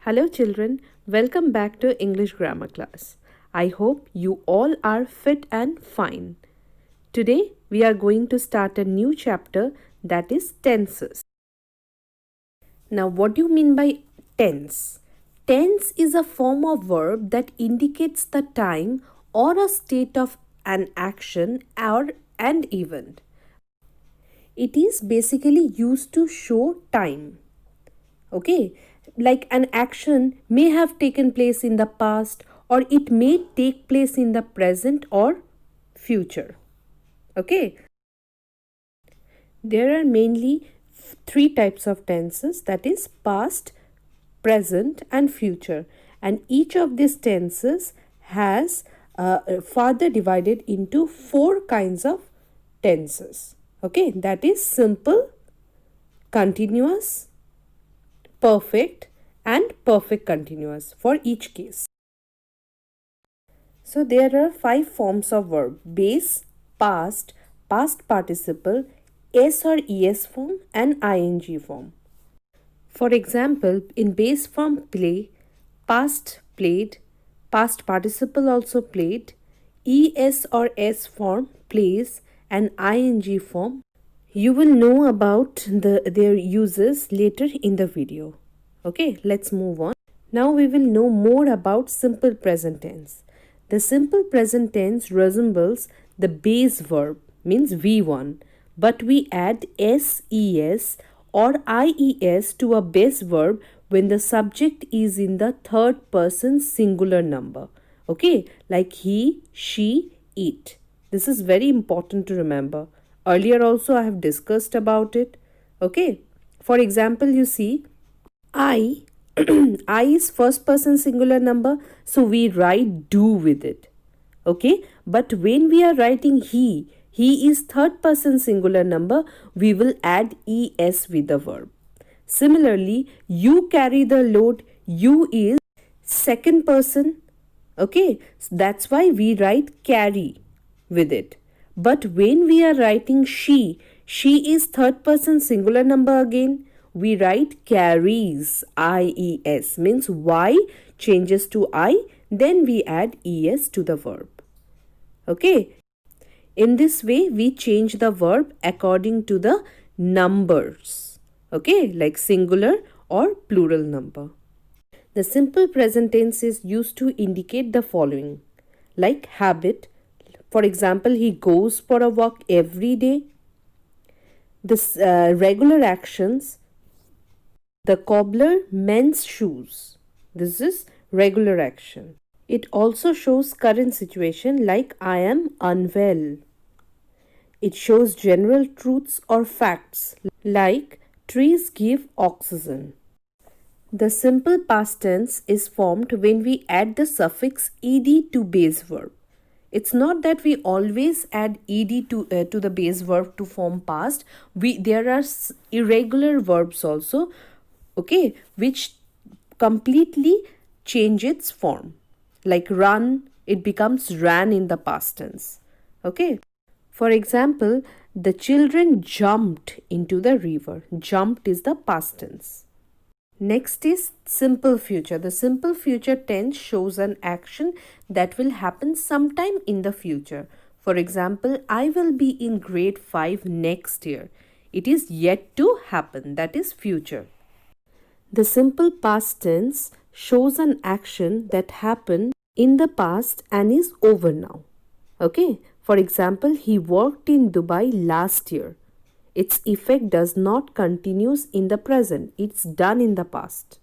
Hello children, welcome back to English grammar class. I hope you all are fit and fine. Today we are going to start a new chapter, that is tenses. Now what do you mean by tense? Tense is a form of verb that indicates the time or a state of an action or an event. It is basically used to show time. Okay, like an action may have taken place in the past or it may take place in the present or future. Okay, there are mainly three types of tenses, that is past, present and future, and each of these tenses has further divided into four kinds of tenses. Okay, that is simple, continuous, perfect and perfect continuous for each case. So there are five forms of verb: base, past, past participle, s or es form and ing form. For example, in base form play, past played, past participle also played, es or s form plays and ing form. You will know about their uses later in the video. Okay, let's move on. Now we will know more about simple present tense. The simple present tense resembles the base verb, means V1, but we add SES or IES to a base verb when the subject is in the third person singular number. Okay, like he, she, it. This is very important to remember. Earlier also I have discussed about it. Okay, for example, you see I I is first person singular number, so we write do with it. Okay, but when we are writing he is third person singular number, we will add es with the verb. Similarly, you carry the load, you is second person. Okay, so that's why we write carry with it. But when we are writing she is third person singular number again, we write carries, IES, means Y changes to I, then we add ES to the verb. Okay, in this way we change the verb according to the numbers. Okay, like singular or plural number. The simple present tense is used to indicate the following, like habit. For example, he goes for a walk every day. This regular actions, the cobbler mends shoes. This is regular action. It also shows current situation, like I am unwell. It shows general truths or facts, like trees give oxygen. The simple past tense is formed when we add the suffix ed to base verb. It's not that we always add ed to the base verb to form past. There are irregular verbs also, okay, which completely change its form. Like run, it becomes ran in the past tense. Okay. For example, the children jumped into the river. Jumped is the past tense. Next is simple future. The simple future tense shows an action that will happen sometime in the future. For example, I will be in grade 5 next year. It is yet to happen, that is future. The simple past tense shows an action that happened in the past and is over now. Okay, for example, he worked in Dubai last year. Its effect does not continue in the present. It's done in the past.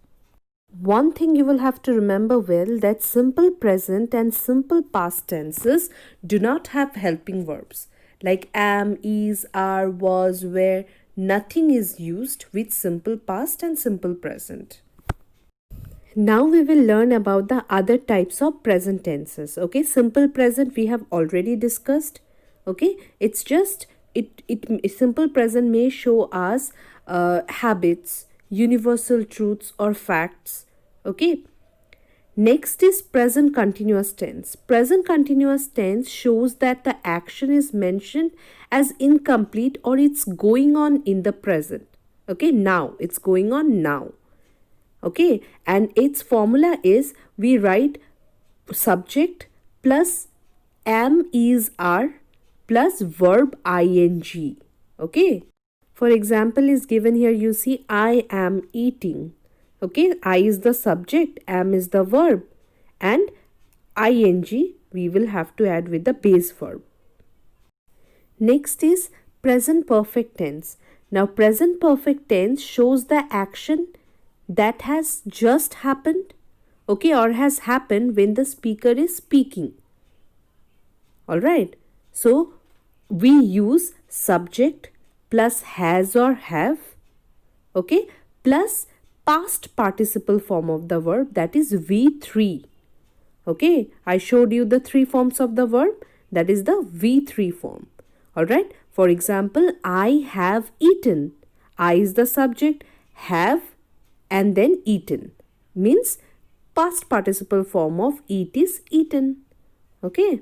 One thing you will have to remember well, that simple present and simple past tenses do not have helping verbs like am, is, are, was, were. Nothing is used with simple past and simple present. Now we will learn about the other types of present tenses. Okay, simple present we have already discussed. Okay, it's just simple present may show us habits, universal truths or facts. Okay, next is present continuous tense. Present continuous tense shows that the action is mentioned as incomplete or it's going on in the present. Okay, now it's going on now. Okay, and its formula is we write subject plus am is are plus verb ing. Okay, for example is given here. You see I am eating. Okay, I is the subject, am is the verb, and ing we will have to add with the base verb. Next is present perfect tense. Now present perfect tense shows the action that has just happened, okay, or has happened when the speaker is speaking. Alright, so we use subject plus has or have, okay, plus past participle form of the verb, that is V3. Okay, I showed you the three forms of the verb, that is the V3 form. Alright, for example, I have eaten. I is the subject, have and then eaten means past participle form of eat is eaten. Okay,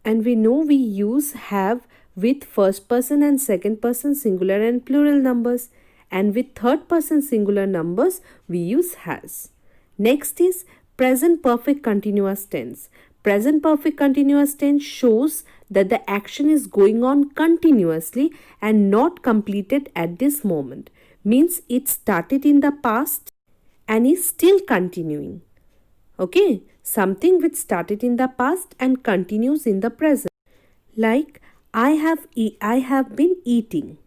and we know we use have with first person and second person singular and plural numbers, and with third person singular numbers we use has. Next is present perfect continuous tense. Present perfect continuous tense shows that the action is going on continuously and not completed at this moment. Means it started in the past and is still continuing. Okay, something which started in the past and continues in the present. Like I have been eating.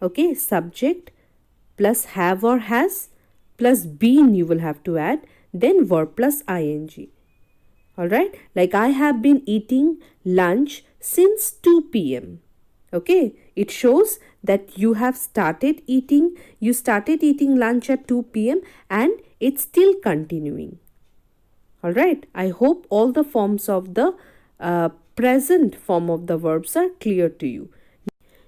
Okay, subject plus have or has plus been you will have to add, then verb plus ing. Alright, like I have been eating lunch since 2 p.m. Okay, it shows that you have started eating, you started eating lunch at 2 p.m. and it's still continuing. Alright, I hope all the forms of the present form of the verbs are clear to you.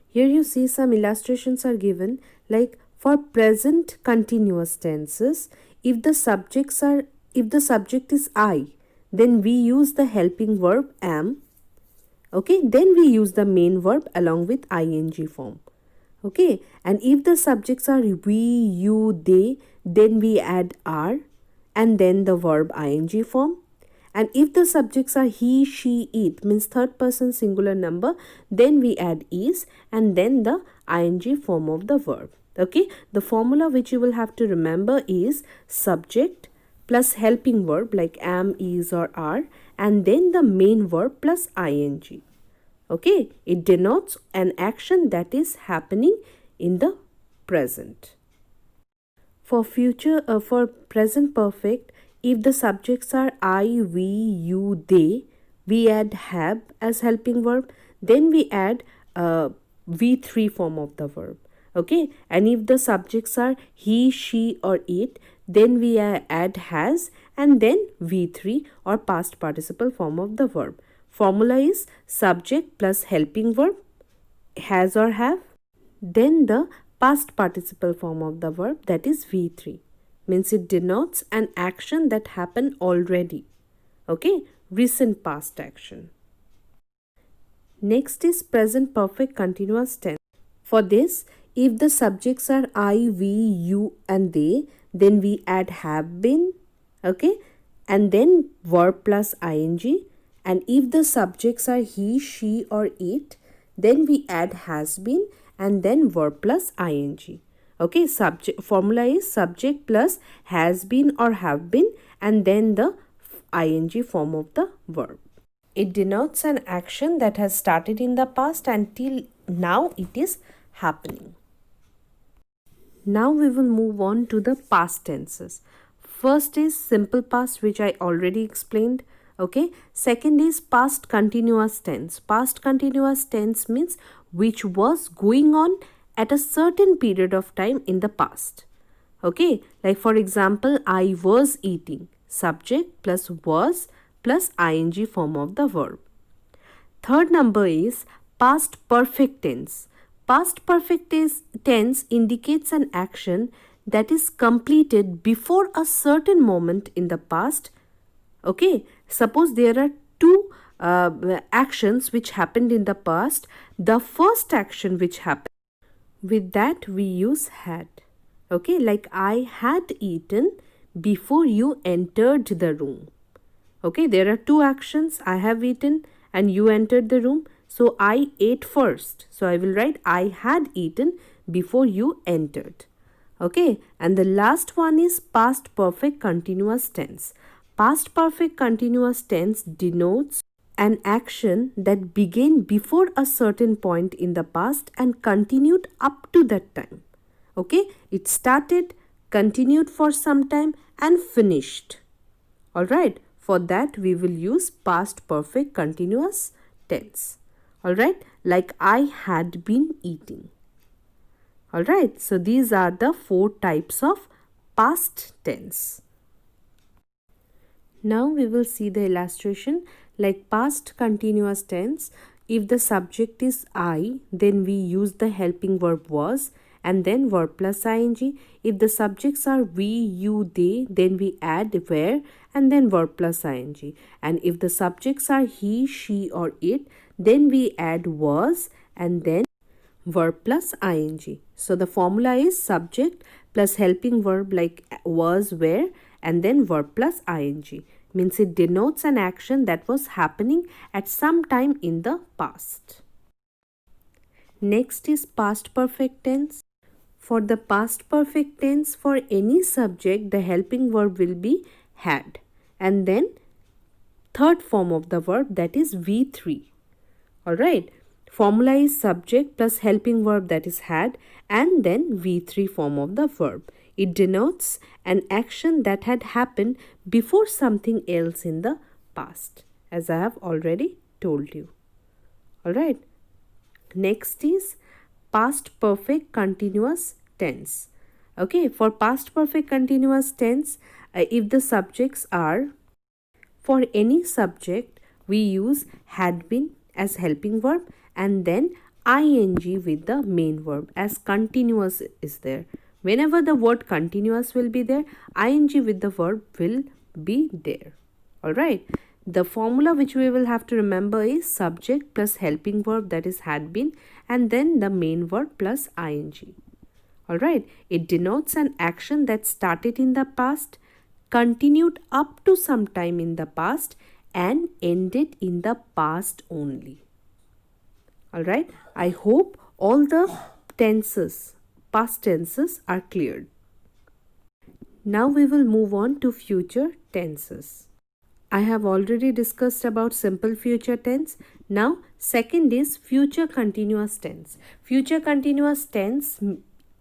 Here you see some illustrations are given, like for present continuous tenses, if the subject is I, then we use the helping verb am. Okay, then we use the main verb along with ing form. Okay, and if the subjects are we, you, they, then we add are and then the verb ing form. And if the subjects are he, she, it, means third person singular number, then we add is and then the ing form of the verb. Okay, the formula which you will have to remember is subject plus helping verb like am, is or are, and then the main verb plus ing. Okay, it denotes an action that is happening in the present. For present perfect, if the subjects are I, we, you, they, we add have as helping verb, then we add V3 form of the verb. Okay, and if the subjects are he, she or it, then we add has and then V3 or past participle form of the verb. Formula is subject plus helping verb, has or have, then the past participle form of the verb, that is V3. Means it denotes an action that happened already. Okay, recent past action. Next is present perfect continuous tense. For this, if the subjects are I, we, you and they, then we add have been, okay, and then verb plus ing. And if the subjects are he, she or it, then we add has been and then verb plus ing. Okay, formula is subject plus has been or have been and then the ing form of the verb. It denotes an action that has started in the past until now it is happening. Now we will move on to the past tenses. First is simple past, which I already explained. Okay, second is past continuous tense. Past continuous tense means which was going on at a certain period of time in the past. Okay, like for example, I was eating, subject plus was plus ing form of the verb. Third number is past perfect tense. Past perfect tense indicates an action that is completed before a certain moment in the past. Okay, suppose there are two actions which happened in the past. The first action which happened, with that we use had. Okay, like I had eaten, before you entered the room. Okay, there are two actions. I have eaten and you entered the room. So I ate first. So I will write I had eaten before you entered. Okay, and the last one is past perfect continuous tense. Past perfect continuous tense denotes an action that began before a certain point in the past and continued up to that time. Okay, it started, continued for some time and finished. Alright, for that we will use past perfect continuous tense. Alright, like I had been eating. Alright, so these are the 4 types of past tense. Now we will see the illustration. Like past continuous tense, if the subject is I, then we use the helping verb was and then verb plus ing. If the subjects are we, you, they, then we add were and then verb plus ing. And if the subjects are he, she or it, then we add was and then verb plus ing. So the formula is subject plus helping verb like was, were and then verb plus ing. Means it denotes an action that was happening at some time in the past. Next is past perfect tense. For the past perfect tense, for any subject, the helping verb will be had. And then third form of the verb, that is V3. Alright. Formula is subject plus helping verb, that is had, and then V3 form of the verb. It denotes an action that had happened before something else in the past, as I have already told you. Alright. Next is past perfect continuous tense. Okay, for past perfect continuous tense, if the subjects are, for any subject, we use had been as helping verb and then ing with the main verb as continuous is there. Whenever the word continuous will be there, ing with the verb will be there. Alright. The formula which we will have to remember is subject plus helping verb, that is had been, and then the main verb plus ing. Alright. It denotes an action that started in the past, continued up to some time in the past, and ended in the past only. Alright. I hope all the tenses, past tenses are cleared. Now we will move on to future tenses. I have already discussed about simple future tense. Now second is future continuous tense. Future continuous tense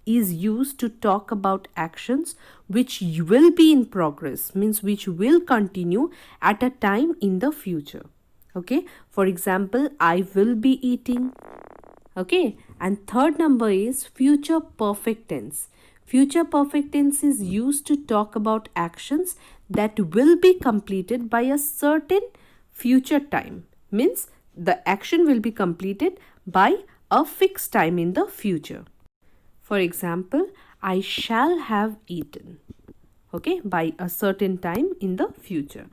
is used to talk about actions which will be in progress, means which will continue at a time in the future. Okay, for example, I will be eating. Okay, and third number is future perfect tense. Future perfect tense is used to talk about actions that will be completed by a certain future time. Means the action will be completed by a fixed time in the future. For example, I shall have eaten. Okay, by a certain time in the future.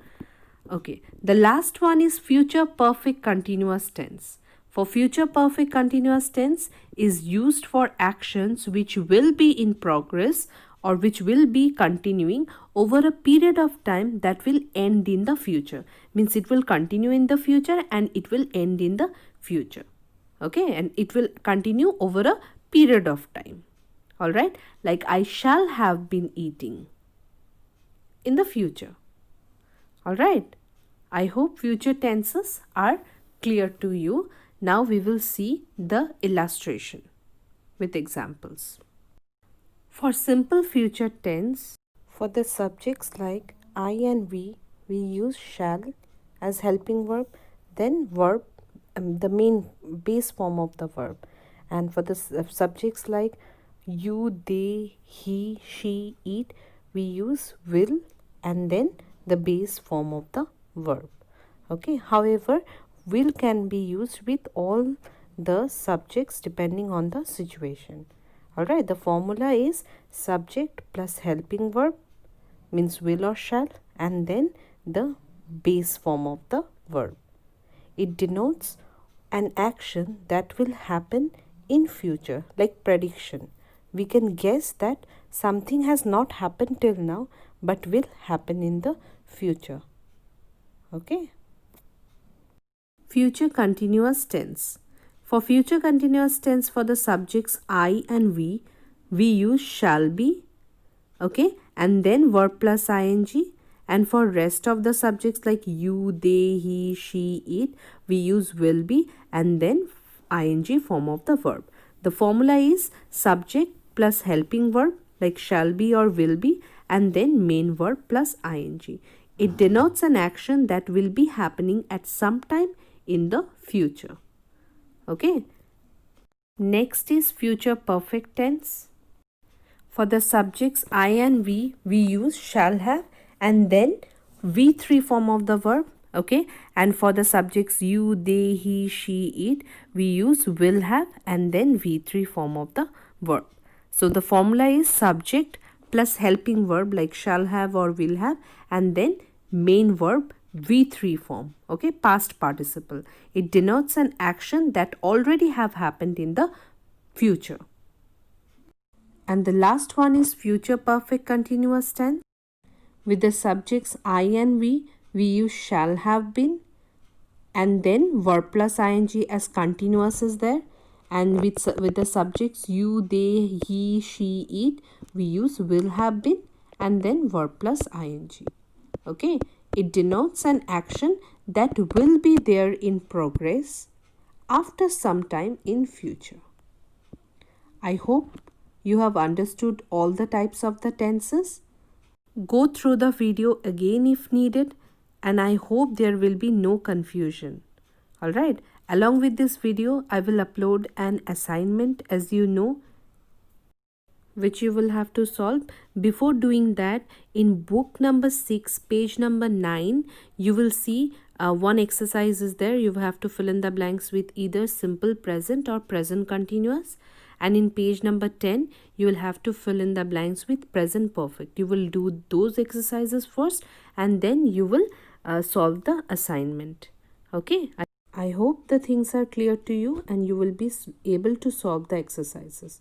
Okay, the last one is future perfect continuous tense. For future perfect continuous tense is used for actions which will be in progress or which will be continuing over a period of time that will end in the future. Means it will continue in the future and it will end in the future. Okay, and it will continue over a period of time. Alright, like I shall have been eating in the future. Alright, I hope future tenses are clear to you. Now we will see the illustration with examples. For simple future tense, for the subjects like I and we use shall as helping verb, then verb, the main base form of the verb. And for the subjects like you, they, he, she, it, we use will and then the base form of the verb. Okay, however, will can be used with all the subjects depending on the situation. Alright, the formula is subject plus helping verb, means will or shall, and then the base form of the verb. It denotes an action that will happen in future, like prediction. We can guess that something has not happened till now, but will happen in the future. Okay. Future continuous tense. For future continuous tense, for the subjects I and we use shall be, okay, and then verb plus ing. And for rest of the subjects like you, they, he, she, it, we use will be and then ing form of the verb. The formula is subject plus helping verb like shall be or will be and then main verb plus ing. It denotes an action that will be happening at some time in the future. Okay. Next is future perfect tense. For the subjects I and we use shall have and then V3 form of the verb. Okay. And for the subjects you, they, he, she, it, we use will have and then V3 form of the verb. So the formula is subject plus helping verb like shall have or will have and then main verb V3 form, okay, past participle. It denotes an action that already have happened in the future. And the last one is future perfect continuous tense. With the subjects I and we use shall have been and then verb plus ing as continuous is there. And with the subjects you, they, he, she, it, we use will have been and then verb plus ing. Okay. It denotes an action that will be there in progress after some time in future. I hope you have understood all the types of the tenses. Go through the video again if needed and I hope there will be no confusion. Alright, along with this video, I will upload an assignment as you know, which you will have to solve. Before doing that, in book number 6, page number 9, you will see one exercise is there. You have to fill in the blanks with either simple present or present continuous. And in page number 10, you will have to fill in the blanks with present perfect. You will do those exercises first and then you will solve the assignment. Okay. I hope the things are clear to you and you will be able to solve the exercises.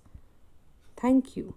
Thank you.